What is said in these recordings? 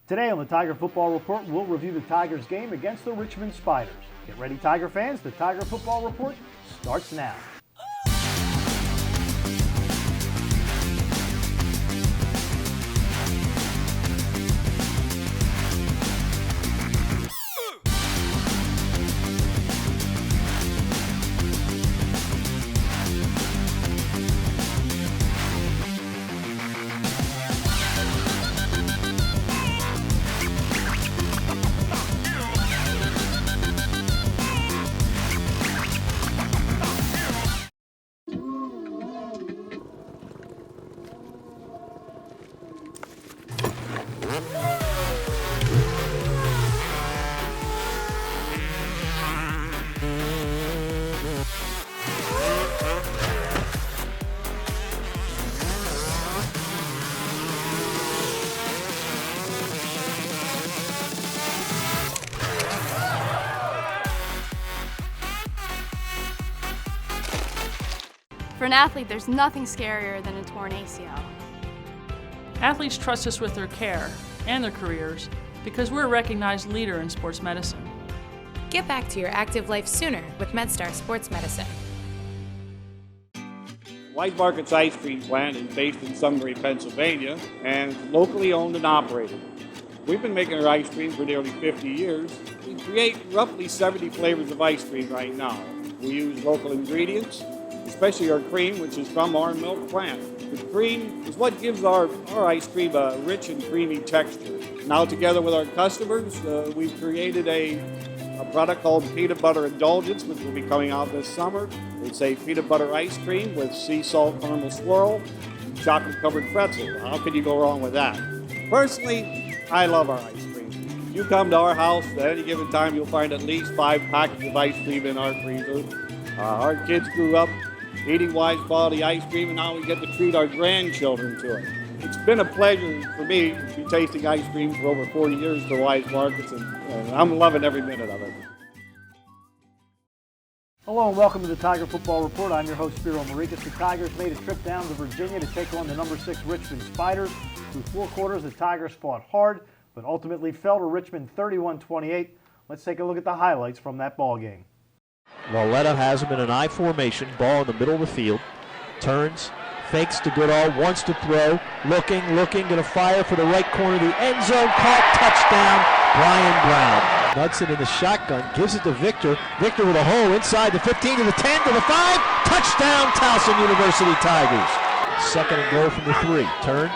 Today on the Tiger Football Report, we'll review the Tigers game against the Richmond Spiders. Get ready, Tiger fans. The Tiger Football Report starts now. For an athlete, there's nothing scarier than a torn ACL. Athletes trust us with their care and their careers because we're a recognized leader in sports medicine. Get back to your active life sooner with MedStar Sports Medicine. Wise Market's ice cream plant is based in Sunbury, Pennsylvania, and it's locally owned and operated. We've been making our ice cream for nearly 50 years. We create roughly 70 flavors of ice cream right now. We use local ingredients, especially our cream, which is from our milk plant. The cream is what gives our ice cream a rich and creamy texture. Now, together with our customers, we've created a product called Peanut Butter Indulgence, which will be coming out this summer. It's a peanut butter ice cream with sea salt caramel swirl and chocolate-covered pretzel. How can you go wrong with that? Personally, I love our ice cream. If you come to our house at any given time, you'll find at least 5 packets of ice cream in our freezer. Our kids grew up eating Wise quality ice cream, and now we get to treat our grandchildren to it. It's been a pleasure for me to be tasting ice cream for over 40 years to Wise Markets, and I'm loving every minute of it. Hello and welcome to the Tiger Football Report. I'm your host, Spiro Morekas. The Tigers made a trip down to Virginia to take on the number 6 Richmond Spiders. Through 4 quarters, the Tigers fought hard, but ultimately fell to Richmond 31-28. Let's take a look at the highlights from that ball game. Lauletta has him in an I formation, ball in the middle of the field, turns, fakes to Goodall, wants to throw, looking, going to fire for the right corner of the end zone, caught, touchdown, Brian Brown. Knudsen in the shotgun, gives it to Victor, Victor with a hole inside the 15 to the 10 to the 5, touchdown Towson University Tigers. Second and goal from the 3, turn,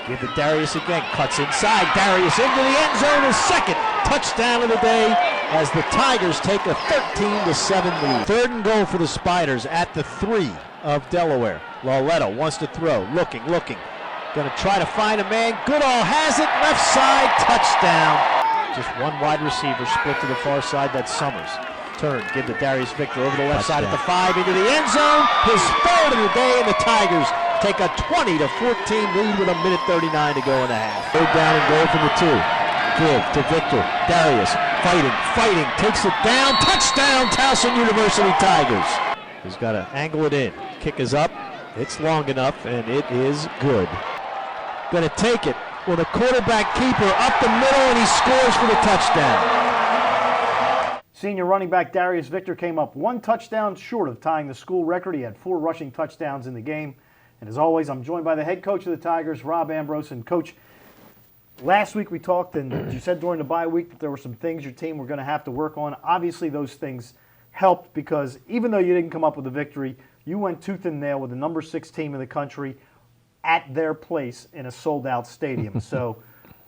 give it Darius again, cuts inside, Darius into the end zone, his second touchdown of the day as the Tigers take a 13-7 lead. Third and goal for the Spiders at the 3 of Delaware. Lauletta wants to throw, looking, going to try to find a man, Goodall has it, left side, touchdown. Just one wide receiver split to the far side, that's Summers. Turn, give to Darius Victor over the left side at the 5 into the end zone, his third of the day, and the Tigers take a 20-14 lead with 1:39 to go in the half. Third down and goal from the 2. Give to Victor, Darius, fighting, takes it down, touchdown, Towson University Tigers. He's got to angle it in, kick is up, it's long enough, and it is good. Going to take it with a quarterback keeper up the middle, and he scores for the touchdown. Senior running back Darius Victor came up 1 touchdown short of tying the school record. He had 4 rushing touchdowns in the game. And as always, I'm joined by the head coach of the Tigers, Rob Ambrose. And Coach, last week we talked, and you said during the bye week that there were some things your team were going to have to work on. Obviously, those things helped because even though you didn't come up with a victory, you went tooth and nail with the number 6 team in the country at their place in a sold-out stadium. So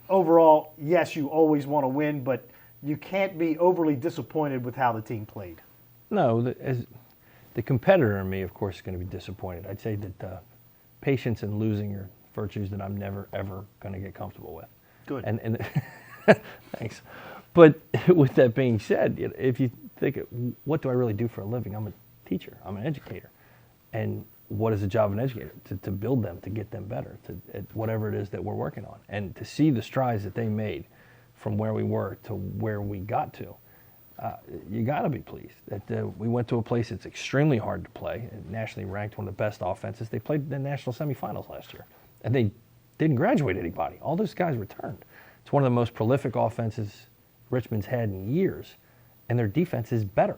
overall, yes, you always want to win, but you can't be overly disappointed with how the team played. No, as the competitor in me, of course, is going to be disappointed. I'd say that patience and losing are virtues that I'm never, ever going to get comfortable with. Good. And thanks. But with that being said, if you think, what do I really do for a living? I'm a teacher. I'm an educator. And what is the job of an educator? To build them, to get them better, at whatever it is that we're working on. And to see the strides that they made from where we were to where we got to, you got to be pleased that we went to a place that's extremely hard to play, nationally ranked, one of the best offenses. They played the national semifinals last year, and they didn't graduate anybody. All those guys returned. It's one of the most prolific offenses Richmond's had in years, and their defense is better.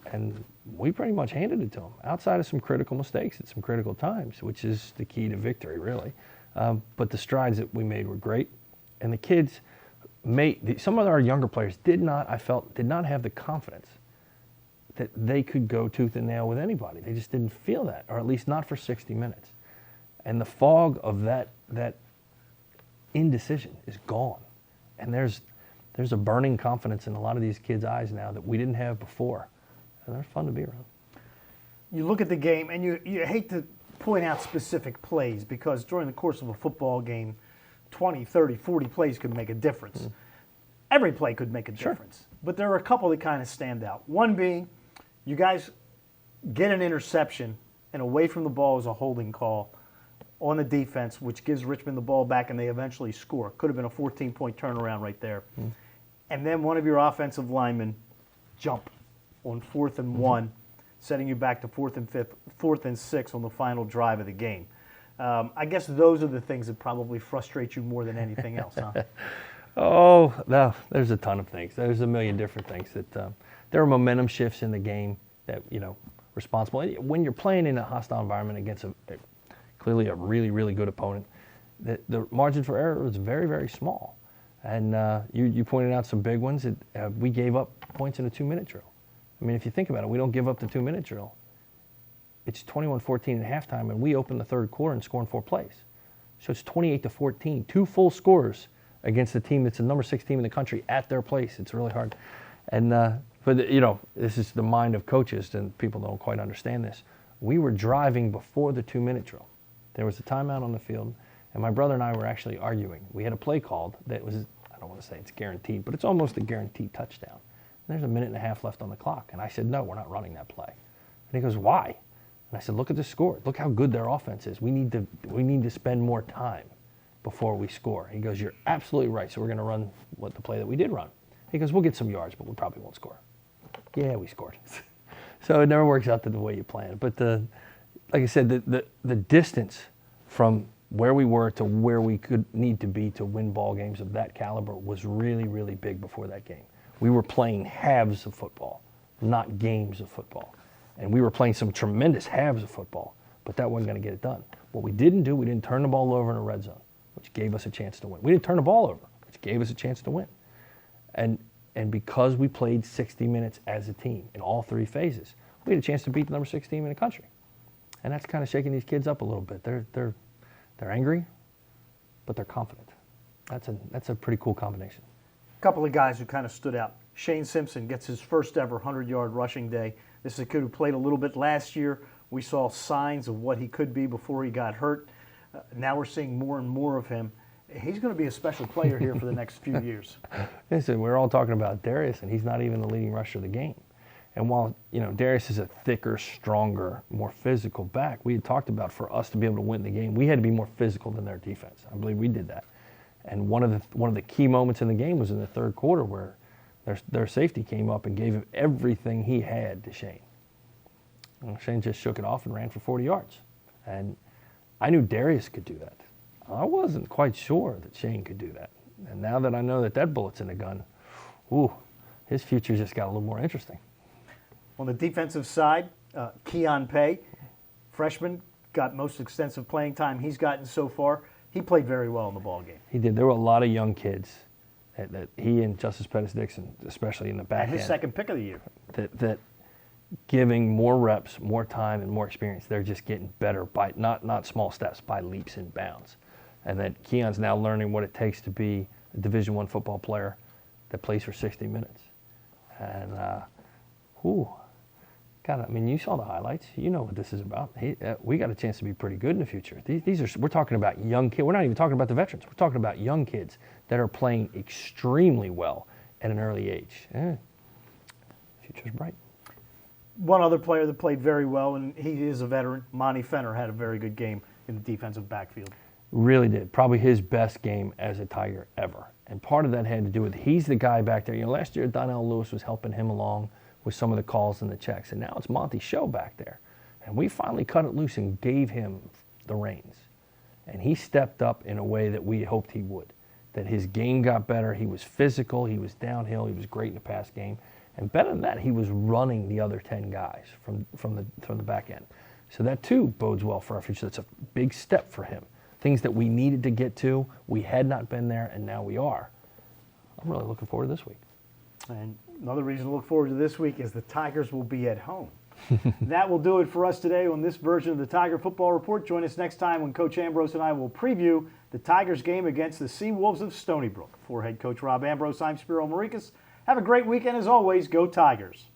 And we pretty much handed it to them, outside of some critical mistakes at some critical times, which is the key to victory, really. But the strides that we made were great, and the kids some of our younger players did not have the confidence that they could go tooth and nail with anybody. They just didn't feel that, or at least not for 60 minutes. And the fog of that indecision is gone. And there's a burning confidence in a lot of these kids' eyes now that we didn't have before. And they're fun to be around. You look at the game, and you hate to point out specific plays because during the course of a football game, 20, 30, 40 plays could make a difference. Every play could make a difference. But there are a couple that kind of stand out. One being, you guys get an interception, and away from the ball is a holding call on the defense, which gives Richmond the ball back, and they eventually score. Could have been a 14-point turnaround right there. And then one of your offensive linemen jump on 4th and 1, setting you back to 4th and 6 on the final drive of the game. I guess those are the things that probably frustrate you more than anything else, huh? Oh, no, there's a ton of things. There's a million different things that there are momentum shifts in the game that, responsible. When you're playing in a hostile environment against clearly a really, really good opponent, the margin for error is very, very small. And you pointed out some big ones. We gave up points in a 2-minute drill. I mean, if you think about it, we don't give up the 2-minute drill. It's 21-14 at halftime, and we open the third quarter and score in 4 plays. So it's 28-14, 2 full scores against a team that's the number 6 team in the country at their place. It's really hard. And but this is the mind of coaches, and people don't quite understand this. We were driving before the 2-minute drill. There was a timeout on the field, and my brother and I were actually arguing. We had a play called that was, I don't want to say it's guaranteed, but it's almost a guaranteed touchdown. And there's a minute and a half left on the clock. And I said, no, we're not running that play. And he goes, why? And I said, look at the score. Look how good their offense is. We need to spend more time before we score. He goes, you're absolutely right. So we're going to run the play that we did run. He goes, we'll get some yards, but we probably won't score. Yeah, we scored. So it never works out the way you plan. But like I said, the distance from where we were to where we could need to be to win ball games of that caliber was really, really big before that game. We were playing halves of football, not games of football. And we were playing some tremendous halves of football, but that wasn't going to get it done. What we didn't do, we didn't turn the ball over in a red zone, which gave us a chance to win. We didn't turn the ball over, which gave us a chance to win. And because we played 60 minutes as a team in all 3 phases, we had a chance to beat the number 6 team in the country. And that's kind of shaking these kids up a little bit. They're angry, but they're confident. That's a pretty cool combination. A couple of guys who kind of stood out. Shane Simpson gets his first ever 100-yard rushing day. This is a kid who played a little bit last year. We saw signs of what he could be before he got hurt. Now we're seeing more and more of him. He's going to be a special player here for the next few years. Listen, we're all talking about Darius, and he's not even the leading rusher of the game. And while Darius is a thicker, stronger, more physical back, we had talked about for us to be able to win the game, we had to be more physical than their defense. I believe we did that. And one of the key moments in the game was in the third quarter where their safety came up and gave him everything he had to Shane. And Shane just shook it off and ran for 40 yards. And I knew Darius could do that. I wasn't quite sure that Shane could do that. And now that I know that bullet's in the gun, his future just got a little more interesting. On the defensive side, Keon Pay, freshman, got most extensive playing time he's gotten so far. He played very well in the ball game. He did. There were a lot of young kids that he and Justice Pettis-Dixon, especially in the back And his end, second pick of the year. that giving more reps, more time, and more experience, they're just getting better by not small steps, by leaps and bounds. And that Keon's now learning what it takes to be a Division I football player that plays for 60 minutes. And, God, I mean, you saw the highlights. You know what this is about. We got a chance to be pretty good in the future. We're talking about young kids. We're not even talking about the veterans. We're talking about young kids that are playing extremely well at an early age. Future's bright. One other player that played very well, and he is a veteran, Monty Fenner, had a very good game in the defensive backfield. Really did. Probably his best game as a Tiger ever. And part of that had to do with he's the guy back there. Last year Donnell Lewis was helping him along with some of the calls and the checks. And now it's Monty's show back there. And we finally cut it loose and gave him the reins. And he stepped up in a way that we hoped he would. that his game got better. He was physical, he was downhill, he was great in the pass game. And better than that, he was running the other 10 guys from the back end. So that too bodes well for our future. That's a big step for him. Things that we needed to get to, we had not been there, and now we are. I'm really looking forward to this week. And another reason to look forward to this week is the Tigers will be at home. That will do it for us today on this version of the Tiger Football Report. Join us next time when Coach Ambrose and I will preview the Tigers game against the Sea Wolves of Stony Brook. For head coach Rob Ambrose, I'm Spiro Morekas. Have a great weekend as always. Go Tigers.